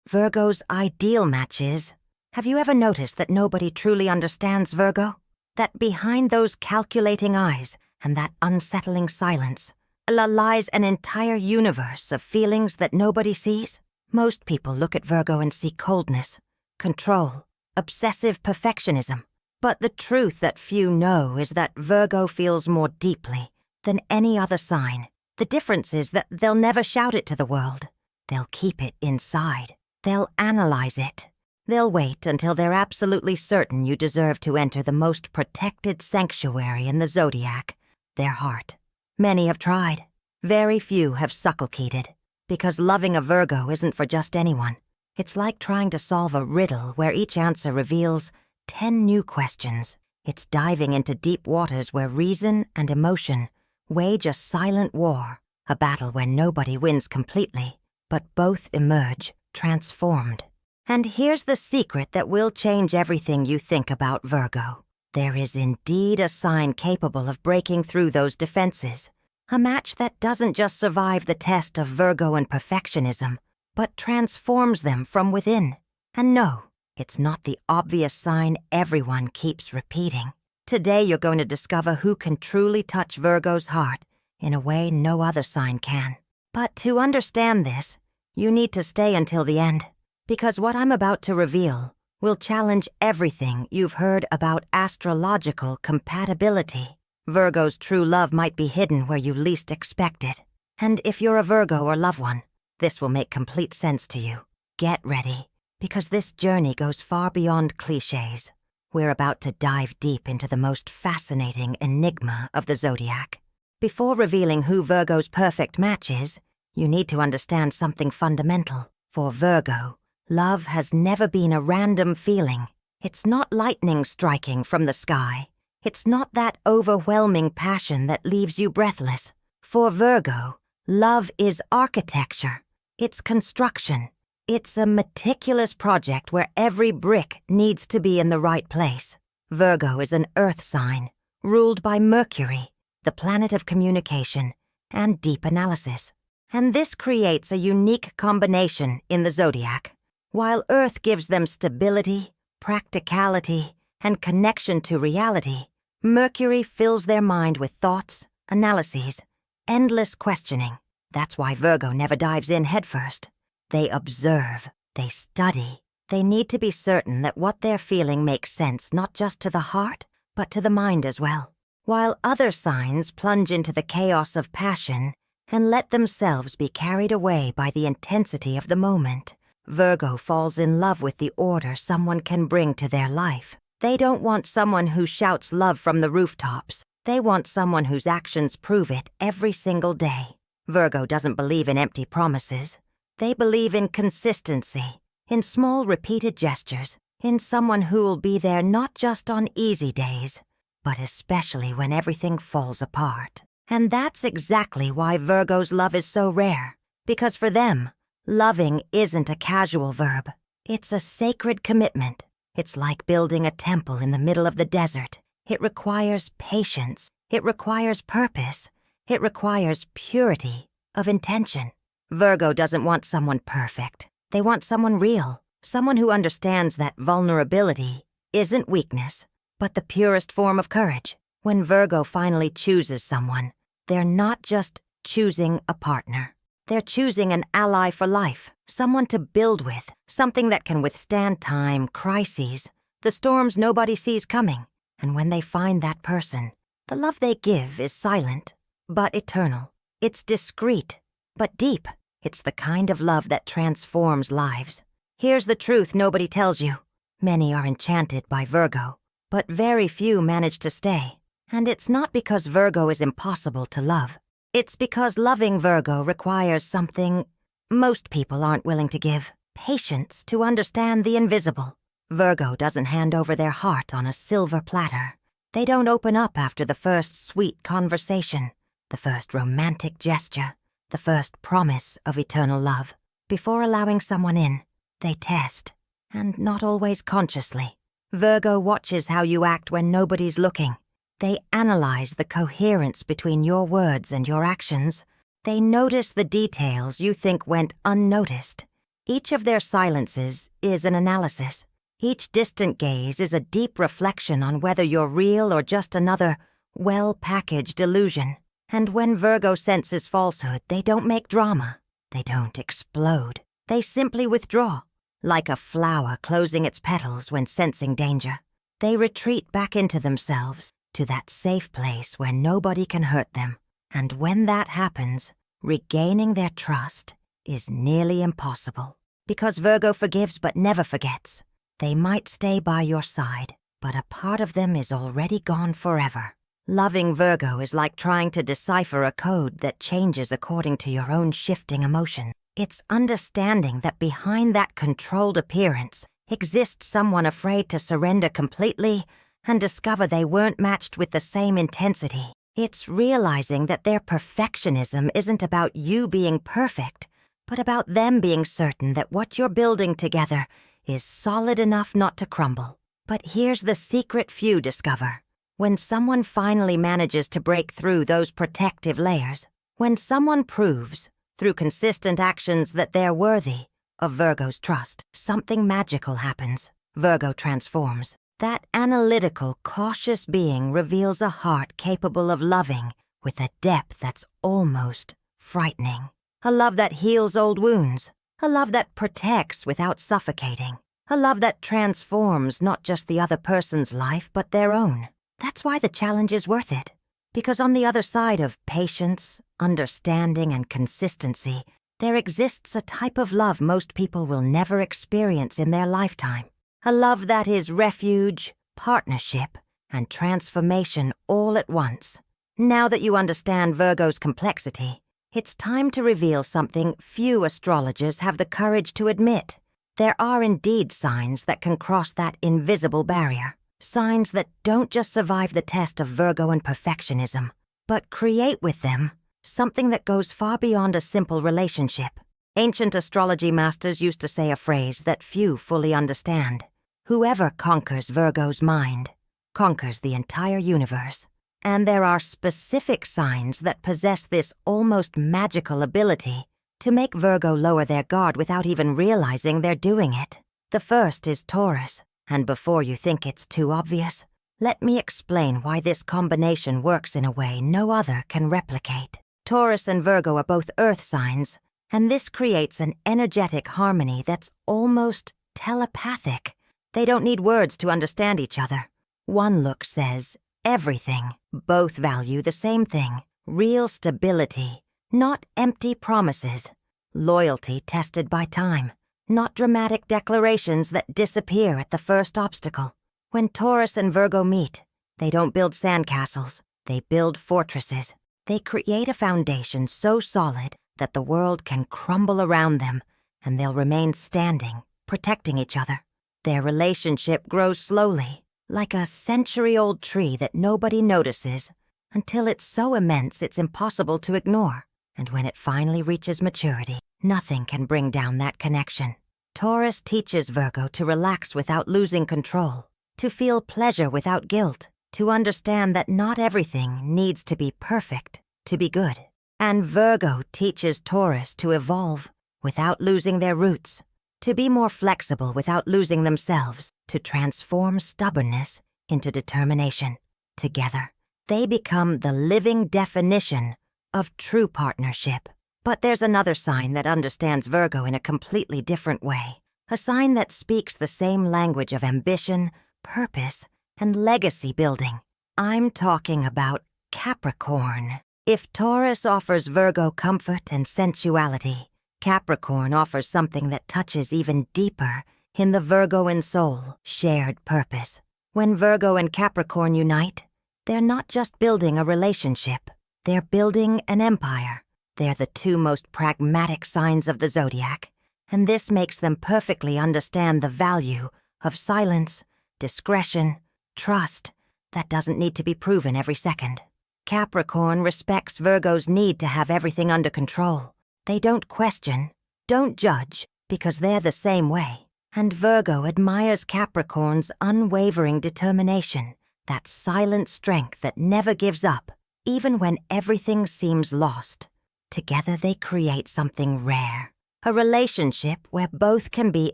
Virgo's ideal match is, have you ever noticed that nobody truly understands Virgo? That behind those calculating eyes and that unsettling silence lies an entire universe of feelings that nobody sees? Most people look at Virgo and see coldness, control, obsessive perfectionism. But the truth that few know is that Virgo feels more deeply than any other sign. The difference is that they'll never shout it to the world. They'll keep it inside. They'll analyze it. They'll wait until they're absolutely certain you deserve to enter the most protected sanctuary in the Zodiac, their heart. Many have tried. Very few have succulcated, because loving a Virgo isn't for just anyone. It's like trying to solve a riddle where each answer reveals 10 new questions. It's diving into deep waters where reason and emotion wage a silent war, a battle where nobody wins completely, but both emerge transformed. And here's the secret that will change everything you think about Virgo. There is indeed a sign capable of breaking through those defenses. A match that doesn't just survive the test of Virgoan perfectionism, but transforms them from within. And no, it's not the obvious sign everyone keeps repeating. Today you're going to discover who can truly touch Virgo's heart in a way no other sign can. But to understand this, you need to stay until the end, because what I'm about to reveal will challenge everything you've heard about astrological compatibility. Virgo's true love might be hidden where you least expect it. And if you're a Virgo or love one, this will make complete sense to you. Get ready, because this journey goes far beyond cliches. We're about to dive deep into the most fascinating enigma of the Zodiac. Before revealing who Virgo's perfect match is, you need to understand something fundamental. For Virgo, love has never been a random feeling. It's not lightning striking from the sky. It's not that overwhelming passion that leaves you breathless. For Virgo, love is architecture. It's construction. It's a meticulous project where every brick needs to be in the right place. Virgo is an earth sign, ruled by Mercury, the planet of communication and deep analysis. And this creates a unique combination in the Zodiac. While Earth gives them stability, practicality, and connection to reality, Mercury fills their mind with thoughts, analyses, endless questioning. That's why Virgo never dives in headfirst. They observe, they study. They need to be certain that what they're feeling makes sense not just to the heart, but to the mind as well. While other signs plunge into the chaos of passion and let themselves be carried away by the intensity of the moment, Virgo falls in love with the order someone can bring to their life. They don't want someone who shouts love from the rooftops. They want someone whose actions prove it every single day. Virgo doesn't believe in empty promises. They believe in consistency, in small repeated gestures, in someone who'll be there not just on easy days, but especially when everything falls apart. And that's exactly why Virgo's love is so rare, because for them, loving isn't a casual verb. It's a sacred commitment. It's like building a temple in the middle of the desert. It requires patience. It requires purpose. It requires purity of intention. Virgo doesn't want someone perfect. They want someone real, someone who understands that vulnerability isn't weakness, but the purest form of courage. When Virgo finally chooses someone, they're not just choosing a partner. They're choosing an ally for life, someone to build with, something that can withstand time, crises, the storms nobody sees coming. And when they find that person, the love they give is silent, but eternal. It's discreet, but deep. It's the kind of love that transforms lives. Here's the truth nobody tells you. Many are enchanted by Virgo, but very few manage to stay. And it's not because Virgo is impossible to love. It's because loving Virgo requires something most people aren't willing to give: patience to understand the invisible. Virgo doesn't hand over their heart on a silver platter. They don't open up after the first sweet conversation, the first romantic gesture, the first promise of eternal love. Before allowing someone in, they test, and not always consciously. Virgo watches how you act when nobody's looking. They analyze the coherence between your words and your actions. They notice the details you think went unnoticed. Each of their silences is an analysis. Each distant gaze is a deep reflection on whether you're real or just another well-packaged illusion. And when Virgo senses falsehood, they don't make drama. They don't explode. They simply withdraw, like a flower closing its petals when sensing danger. They retreat back into themselves, to that safe place where nobody can hurt them. And when that happens, regaining their trust is nearly impossible. Because Virgo forgives but never forgets. They might stay by your side, but a part of them is already gone forever. Loving Virgo is like trying to decipher a code that changes according to your own shifting emotion. It's understanding that behind that controlled appearance exists someone afraid to surrender completely and discover they weren't matched with the same intensity. It's realizing that their perfectionism isn't about you being perfect, but about them being certain that what you're building together is solid enough not to crumble. But here's the secret few discover. When someone finally manages to break through those protective layers, when someone proves, through consistent actions, that they're worthy of Virgo's trust, something magical happens. Virgo transforms. That analytical, cautious being reveals a heart capable of loving with a depth that's almost frightening. A love that heals old wounds. A love that protects without suffocating. A love that transforms not just the other person's life, but their own. That's why the challenge is worth it. Because on the other side of patience, understanding, and consistency, there exists a type of love most people will never experience in their lifetime. A love that is refuge, partnership, and transformation all at once. Now that you understand Virgo's complexity, it's time to reveal something few astrologers have the courage to admit. There are indeed signs that can cross that invisible barrier. Signs that don't just survive the test of Virgoan perfectionism, but create with them something that goes far beyond a simple relationship. Ancient astrology masters used to say a phrase that few fully understand. Whoever conquers Virgo's mind conquers the entire universe. And there are specific signs that possess this almost magical ability to make Virgo lower their guard without even realizing they're doing it. The first is Taurus, and before you think it's too obvious, let me explain why this combination works in a way no other can replicate. Taurus and Virgo are both earth signs, and this creates an energetic harmony that's almost telepathic. They don't need words to understand each other. One look says everything. Both value the same thing, real stability, not empty promises, loyalty tested by time, not dramatic declarations that disappear at the first obstacle. When Taurus and Virgo meet, they don't build sandcastles, they build fortresses. They create a foundation so solid that the world can crumble around them, and they'll remain standing, protecting each other. Their relationship grows slowly, like a century-old tree that nobody notices, until it's so immense it's impossible to ignore. And when it finally reaches maturity, nothing can bring down that connection. Taurus teaches Virgo to relax without losing control, to feel pleasure without guilt, to understand that not everything needs to be perfect to be good. And Virgo teaches Taurus to evolve without losing their roots, to be more flexible without losing themselves, to transform stubbornness into determination. Together, they become the living definition of true partnership. But there's another sign that understands Virgo in a completely different way, a sign that speaks the same language of ambition, purpose, and legacy building. I'm talking about Capricorn. If Taurus offers Virgo comfort and sensuality, Capricorn offers something that touches even deeper in the Virgoan soul, shared purpose. When Virgo and Capricorn unite, they're not just building a relationship, they're building an empire. They're the two most pragmatic signs of the Zodiac, and this makes them perfectly understand the value of silence, discretion, trust that doesn't need to be proven every second. Capricorn respects Virgo's need to have everything under control. They don't question, don't judge, because they're the same way. And Virgo admires Capricorn's unwavering determination, that silent strength that never gives up, even when everything seems lost. Together they create something rare, A relationship where both can be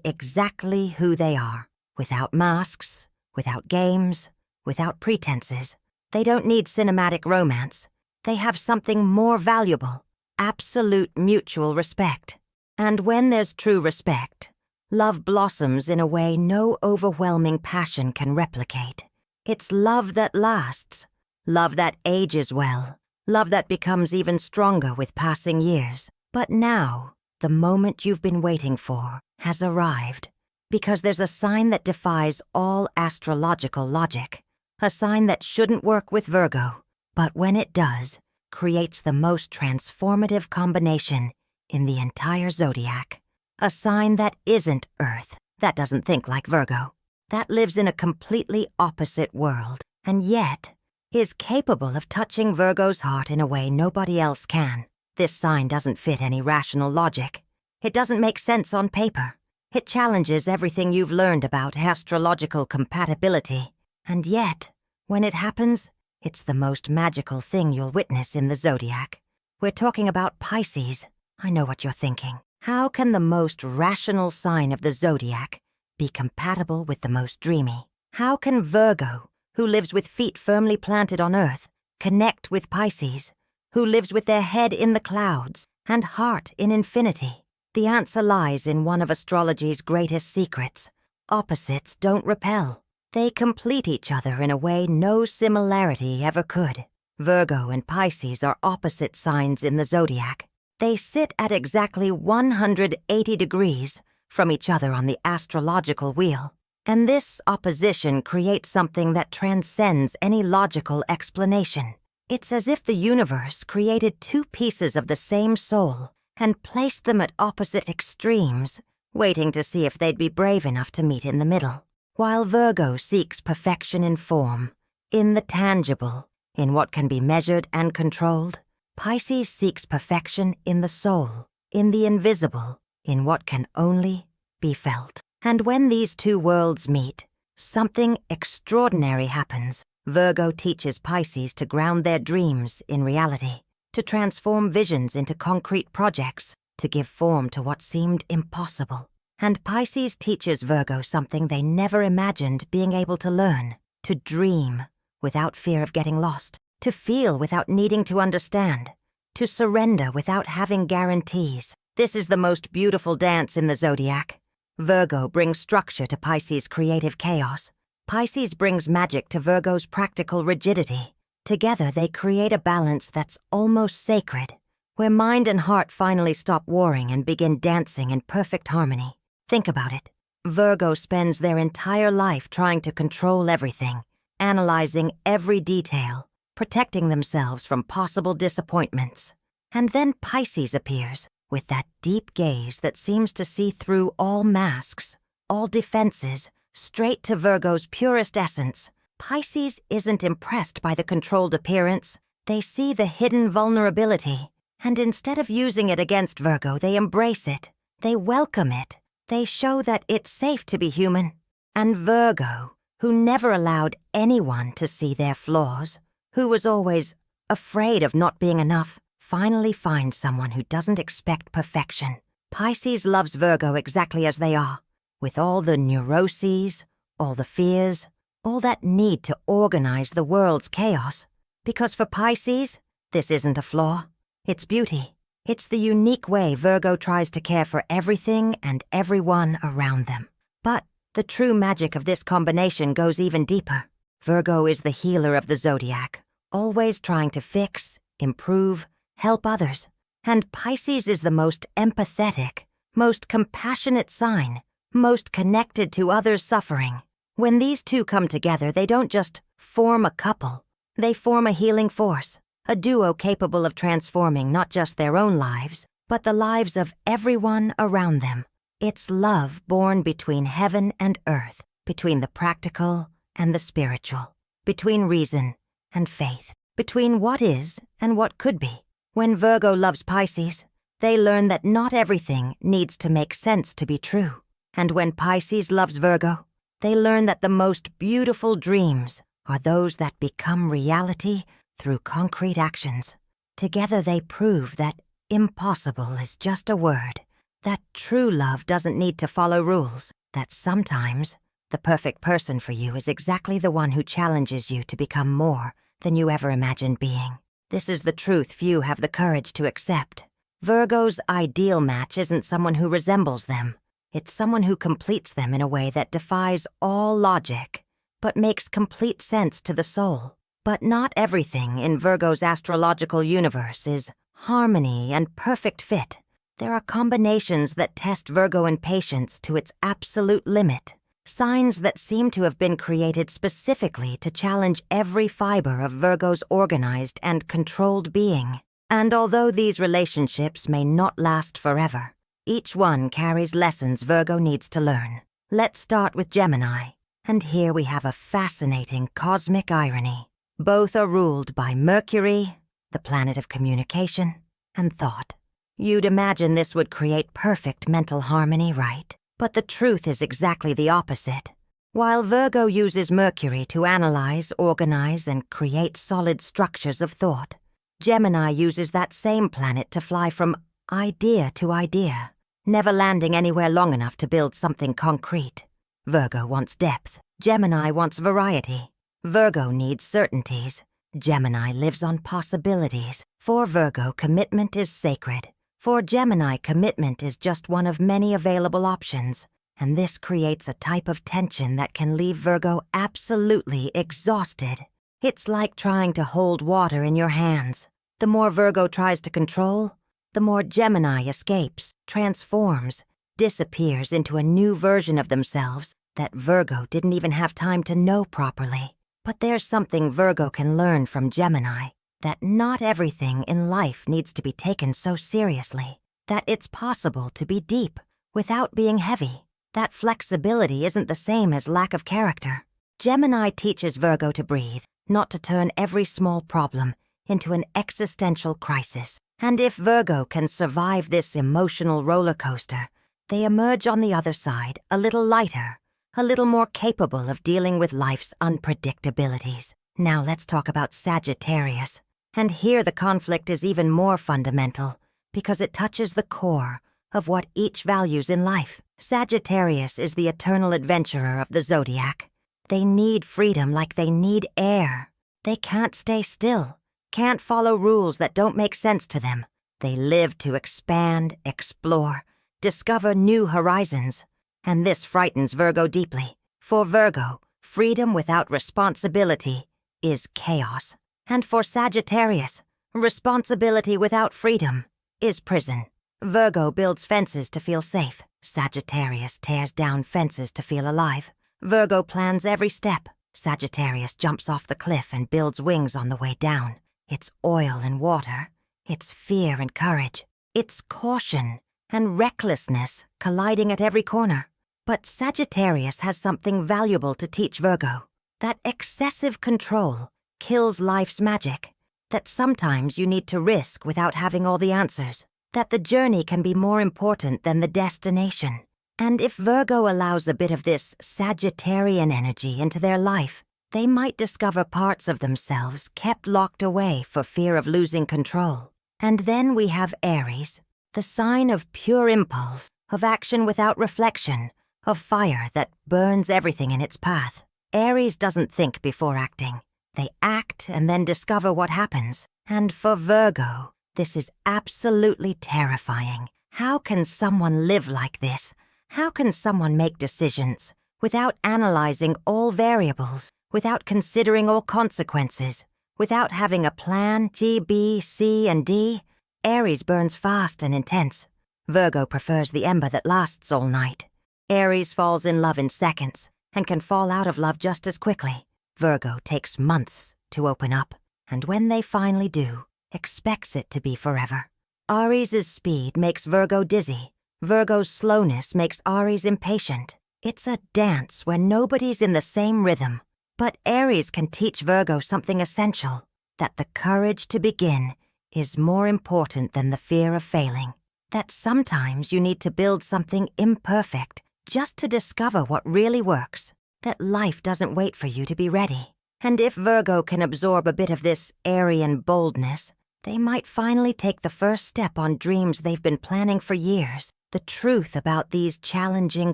exactly who they are, without masks, without games, without pretenses. They don't need cinematic romance. They have something more valuable, absolute mutual respect. And when there's true respect, love blossoms in a way no overwhelming passion can replicate. It's love that lasts, love that ages well, love that becomes even stronger with passing years. But now, the moment you've been waiting for has arrived, because there's a sign that defies all astrological logic, a sign that shouldn't work with Virgo, but when it does, creates the most transformative combination in the entire zodiac. A sign that isn't Earth, that doesn't think like Virgo, that lives in a completely opposite world, and yet is capable of touching Virgo's heart in a way nobody else can. This sign doesn't fit any rational logic. It doesn't make sense on paper. It challenges everything you've learned about astrological compatibility. And yet, when it happens, it's the most magical thing you'll witness in the zodiac. We're talking about Pisces. I know what you're thinking. How can the most rational sign of the zodiac be compatible with the most dreamy? How can Virgo, who lives with feet firmly planted on Earth, connect with Pisces, who lives with their head in the clouds and heart in infinity? The answer lies in one of astrology's greatest secrets. Opposites don't repel. They complete each other in a way no similarity ever could. Virgo and Pisces are opposite signs in the zodiac. They sit at exactly 180 degrees from each other on the astrological wheel. And this opposition creates something that transcends any logical explanation. It's as if the universe created two pieces of the same soul and placed them at opposite extremes, waiting to see if they'd be brave enough to meet in the middle. While Virgo seeks perfection in form, in the tangible, in what can be measured and controlled, Pisces seeks perfection in the soul, in the invisible, in what can only be felt. And when these two worlds meet, something extraordinary happens. Virgo teaches Pisces to ground their dreams in reality, to transform visions into concrete projects, to give form to what seemed impossible. And Pisces teaches Virgo something they never imagined being able to learn: to dream without fear of getting lost, to feel without needing to understand, to surrender without having guarantees. This is the most beautiful dance in the zodiac. Virgo brings structure to Pisces' creative chaos. Pisces brings magic to Virgo's practical rigidity. Together they create a balance that's almost sacred, where mind and heart finally stop warring and begin dancing in perfect harmony. Think about it. Virgo spends their entire life trying to control everything, analyzing every detail, protecting themselves from possible disappointments. And then Pisces appears, with that deep gaze that seems to see through all masks, all defenses, straight to Virgo's purest essence. Pisces isn't impressed by the controlled appearance. They see the hidden vulnerability, and instead of using it against Virgo, they embrace it. They welcome it. They show that it's safe to be human. And Virgo, who never allowed anyone to see their flaws, who was always afraid of not being enough, finally finds someone who doesn't expect perfection. Pisces loves Virgo exactly as they are, with all the neuroses, all the fears, all that need to organize the world's chaos. Because for Pisces, this isn't a flaw. It's beauty. It's the unique way Virgo tries to care for everything and everyone around them. But the true magic of this combination goes even deeper. Virgo is the healer of the zodiac, always trying to fix, improve, help others. And Pisces is the most empathetic, most compassionate sign, most connected to others' suffering. When these two come together, they don't just form a couple. They form a healing force, a duo capable of transforming not just their own lives, but the lives of everyone around them. It's love born between heaven and earth, between the practical and the spiritual, between reason and faith, between what is and what could be. When Virgo loves Pisces, they learn that not everything needs to make sense to be true. And when Pisces loves Virgo, they learn that the most beautiful dreams are those that become reality through concrete actions. Together they prove that impossible is just a word, That true love doesn't need to follow rules. That sometimes the perfect person for you is exactly the one who challenges you to become more than you ever imagined being. This is the truth few have the courage to accept. Virgo's ideal match isn't someone who resembles them. It's someone who completes them in a way that defies all logic, but makes complete sense to the soul. But not everything in Virgo's astrological universe is harmony and perfect fit. There are combinations that test Virgoan patience to its absolute limit, signs that seem to have been created specifically to challenge every fiber of Virgo's organized and controlled being. And although these relationships may not last forever, each one carries lessons Virgo needs to learn. Let's start with Gemini, and here we have a fascinating cosmic irony. Both are ruled by Mercury, the planet of communication and thought. You'd imagine this would create perfect mental harmony, right? But the truth is exactly the opposite. While Virgo uses Mercury to analyze, organize, and create solid structures of thought, Gemini uses that same planet to fly from idea to idea, never landing anywhere long enough to build something concrete. Virgo wants depth. Gemini wants variety. Virgo needs certainties. Gemini lives on possibilities. For Virgo, commitment is sacred. For Gemini, commitment is just one of many available options, and this creates a type of tension that can leave Virgo absolutely exhausted. It's like trying to hold water in your hands. The more Virgo tries to control, the more Gemini escapes, transforms, disappears into a new version of themselves that Virgo didn't even have time to know properly. But there's something Virgo can learn from Gemini, that not everything in life needs to be taken so seriously, that it's possible to be deep without being heavy. That flexibility isn't the same as lack of character. Gemini teaches Virgo to breathe, not to turn every small problem into an existential crisis. And if Virgo can survive this emotional roller coaster, they emerge on the other side a little lighter, a little more capable of dealing with life's unpredictabilities. Now let's talk about Sagittarius. And here the conflict is even more fundamental because it touches the core of what each values in life. Sagittarius is the eternal adventurer of the Zodiac. They need freedom like they need air. They can't stay still, can't follow rules that don't make sense to them. They live to expand, explore, discover new horizons. And this frightens Virgo deeply. For Virgo, freedom without responsibility is chaos. And for Sagittarius, responsibility without freedom is prison. Virgo builds fences to feel safe. Sagittarius tears down fences to feel alive. Virgo plans every step. Sagittarius jumps off the cliff and builds wings on the way down. It's oil and water. It's fear and courage. It's caution and recklessness colliding at every corner. But Sagittarius has something valuable to teach Virgo. That excessive control kills life's magic. That sometimes you need to risk without having all the answers. That the journey can be more important than the destination. And if Virgo allows a bit of this Sagittarian energy into their life, they might discover parts of themselves kept locked away for fear of losing control. And then we have Aries, the sign of pure impulse, of action without reflection, of fire that burns everything in its path. Aries doesn't think before acting. They act and then discover what happens. And for Virgo, this is absolutely terrifying. How can someone live like this? How can someone make decisions without analyzing all variables, without considering all consequences, without having a plan G, B, C, and D? Aries burns fast and intense. Virgo prefers the ember that lasts all night. Aries falls in love in seconds and can fall out of love just as quickly. Virgo takes months to open up, and when they finally do, expects it to be forever. Aries' speed makes Virgo dizzy. Virgo's slowness makes Aries impatient. It's a dance where nobody's in the same rhythm. But Aries can teach Virgo something essential, that the courage to begin is more important than the fear of failing. That sometimes you need to build something imperfect just to discover what really works. That life doesn't wait for you to be ready. And if Virgo can absorb a bit of this Arian boldness, they might finally take the first step on dreams they've been planning for years. The truth about these challenging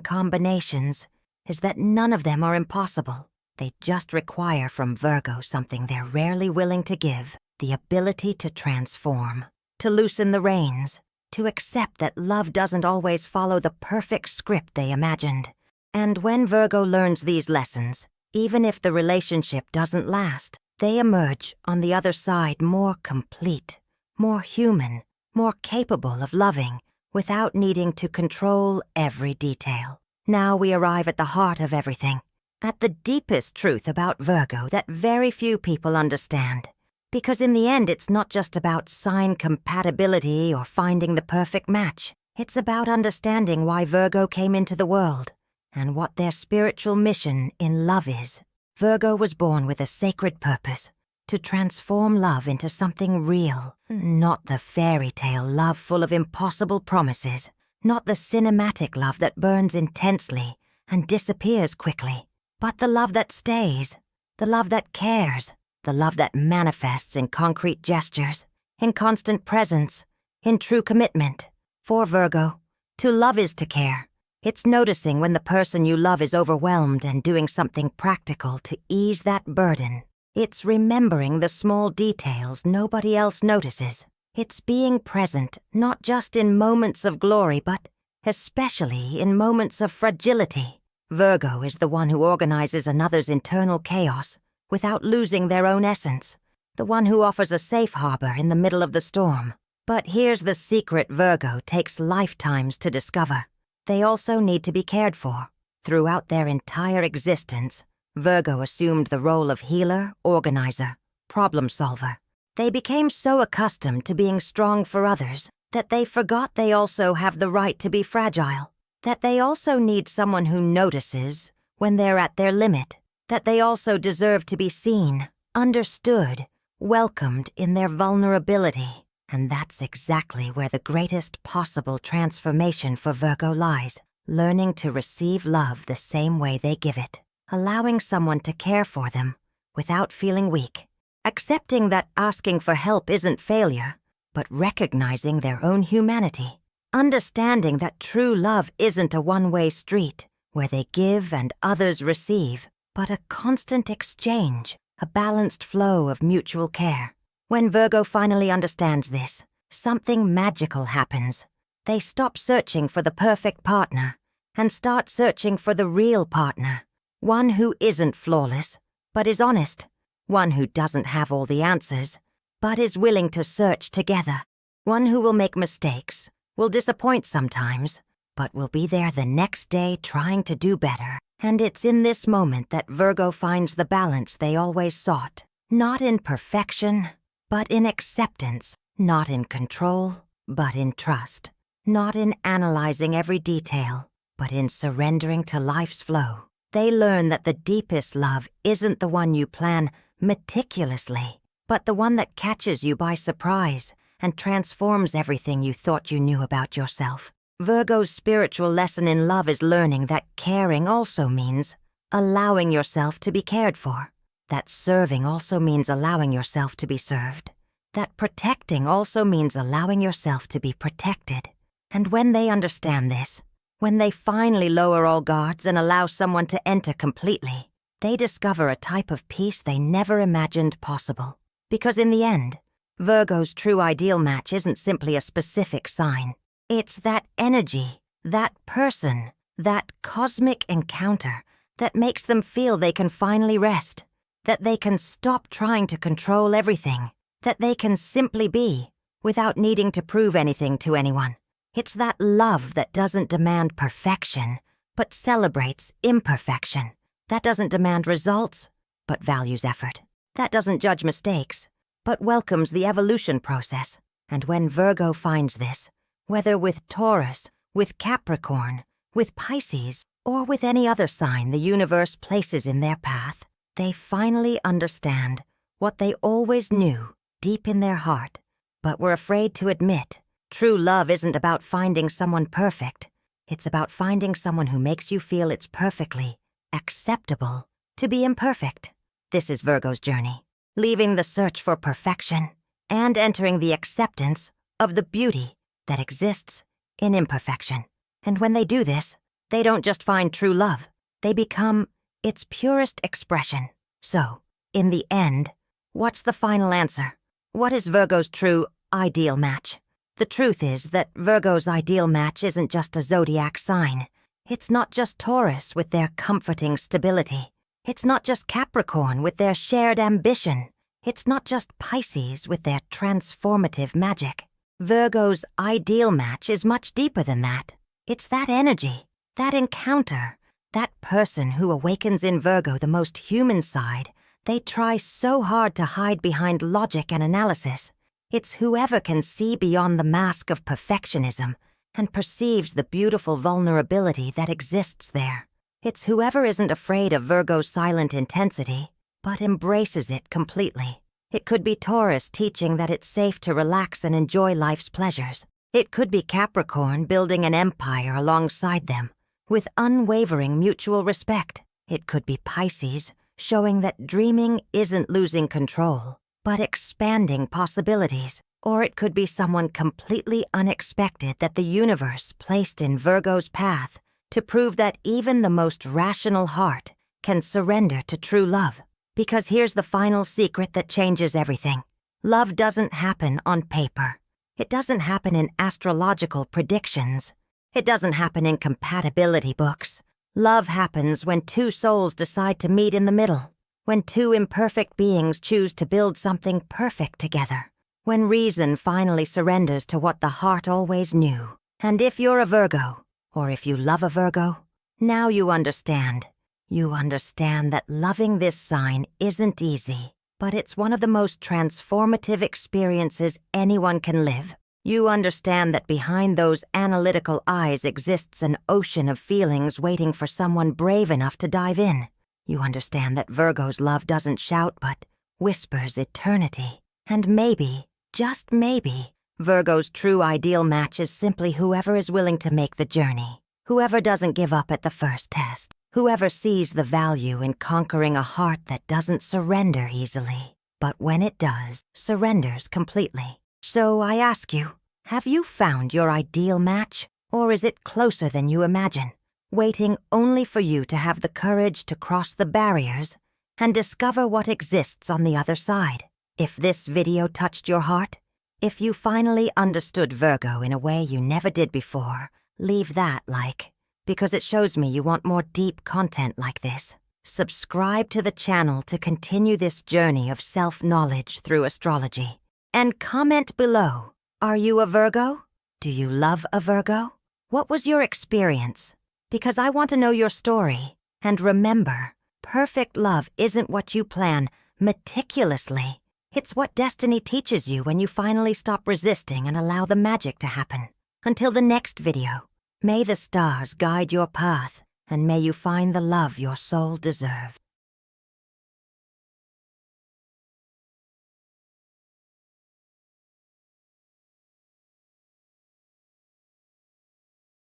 combinations is that none of them are impossible. They just require from Virgo something they're rarely willing to give, the ability to transform, to loosen the reins, to accept that love doesn't always follow the perfect script they imagined. And when Virgo learns these lessons, even if the relationship doesn't last, they emerge on the other side more complete, more human, more capable of loving, without needing to control every detail. Now we arrive at the heart of everything, at the deepest truth about Virgo that very few people understand. Because in the end, it's not just about sign compatibility or finding the perfect match. It's about understanding why Virgo came into the world and what their spiritual mission in love is. Virgo was born with a sacred purpose, to transform love into something real, not the fairy tale love full of impossible promises, not the cinematic love that burns intensely and disappears quickly, but the love that stays, the love that cares, the love that manifests in concrete gestures, in constant presence, in true commitment. For Virgo, to love is to care. It's noticing when the person you love is overwhelmed and doing something practical to ease that burden. It's remembering the small details nobody else notices. It's being present not just in moments of glory, but especially in moments of fragility. Virgo is the one who organizes another's internal chaos without losing their own essence, the one who offers a safe harbor in the middle of the storm. But here's the secret Virgo takes lifetimes to discover. They also need to be cared for. Throughout their entire existence, Virgo assumed the role of healer, organizer, problem solver. They became so accustomed to being strong for others that they forgot they also have the right to be fragile, that they also need someone who notices when they're at their limit, that they also deserve to be seen, understood, welcomed in their vulnerability. And that's exactly where the greatest possible transformation for Virgo lies, learning to receive love the same way they give it, allowing someone to care for them without feeling weak, accepting that asking for help isn't failure, but recognizing their own humanity, understanding that true love isn't a one-way street where they give and others receive, but a constant exchange, a balanced flow of mutual care. When Virgo finally understands this, something magical happens. They stop searching for the perfect partner and start searching for the real partner, one who isn't flawless, but is honest, one who doesn't have all the answers, but is willing to search together, one who will make mistakes, will disappoint sometimes, but will be there the next day trying to do better. And it's in this moment that Virgo finds the balance they always sought, not in perfection, but in acceptance, not in control, but in trust, not in analyzing every detail, but in surrendering to life's flow. They learn that the deepest love isn't the one you plan meticulously, but the one that catches you by surprise and transforms everything you thought you knew about yourself. Virgo's spiritual lesson in love is learning that caring also means allowing yourself to be cared for. That serving also means allowing yourself to be served. That protecting also means allowing yourself to be protected. And when they understand this, when they finally lower all guards and allow someone to enter completely, they discover a type of peace they never imagined possible. Because in the end, Virgo's true ideal match isn't simply a specific sign. It's that energy, that person, that cosmic encounter that makes them feel they can finally rest, that they can stop trying to control everything, that they can simply be without needing to prove anything to anyone. It's that love that doesn't demand perfection, but celebrates imperfection, that doesn't demand results, but values effort, that doesn't judge mistakes, but welcomes the evolution process. And when Virgo finds this, whether with Taurus, with Capricorn, with Pisces, or with any other sign the universe places in their path, they finally understand what they always knew deep in their heart, but were afraid to admit. True love isn't about finding someone perfect. It's about finding someone who makes you feel it's perfectly acceptable to be imperfect. This is Virgo's journey, leaving the search for perfection and entering the acceptance of the beauty that exists in imperfection. And when they do this, they don't just find true love, they become its purest expression. So, in the end, what's the final answer? What is Virgo's true ideal match? The truth is that Virgo's ideal match isn't just a zodiac sign. It's not just Taurus with their comforting stability. It's not just Capricorn with their shared ambition. It's not just Pisces with their transformative magic. Virgo's ideal match is much deeper than that. It's that energy, that encounter, that person who awakens in Virgo the most human side they try so hard to hide behind logic and analysis. It's whoever can see beyond the mask of perfectionism and perceives the beautiful vulnerability that exists there. It's whoever isn't afraid of Virgo's silent intensity, but embraces it completely. It could be Taurus teaching that it's safe to relax and enjoy life's pleasures. It could be Capricorn building an empire alongside them, with unwavering mutual respect. It could be Pisces showing that dreaming isn't losing control, but expanding possibilities. Or it could be someone completely unexpected that the universe placed in Virgo's path to prove that even the most rational heart can surrender to true love. Because here's the final secret that changes everything. Love doesn't happen on paper. It doesn't happen in astrological predictions. It doesn't happen in compatibility books. Love happens when two souls decide to meet in the middle, when two imperfect beings choose to build something perfect together, when reason finally surrenders to what the heart always knew. And if you're a Virgo, or if you love a Virgo, now you understand. You understand that loving this sign isn't easy, but it's one of the most transformative experiences anyone can live. You understand that behind those analytical eyes exists an ocean of feelings waiting for someone brave enough to dive in. You understand that Virgo's love doesn't shout but whispers eternity. And maybe, just maybe, Virgo's true ideal match is simply whoever is willing to make the journey, whoever doesn't give up at the first test, whoever sees the value in conquering a heart that doesn't surrender easily, but when it does, surrenders completely. So I ask you, have you found your ideal match, or is it closer than you imagine, waiting only for you to have the courage to cross the barriers and discover what exists on the other side? If this video touched your heart, if you finally understood Virgo in a way you never did before, leave that like, because it shows me you want more deep content like this. Subscribe to the channel to continue this journey of self-knowledge through astrology. And comment below, are you a Virgo? Do you love a Virgo? What was your experience? Because I want to know your story. And remember, perfect love isn't what you plan meticulously. It's what destiny teaches you when you finally stop resisting and allow the magic to happen. Until the next video, may the stars guide your path, and may you find the love your soul deserves.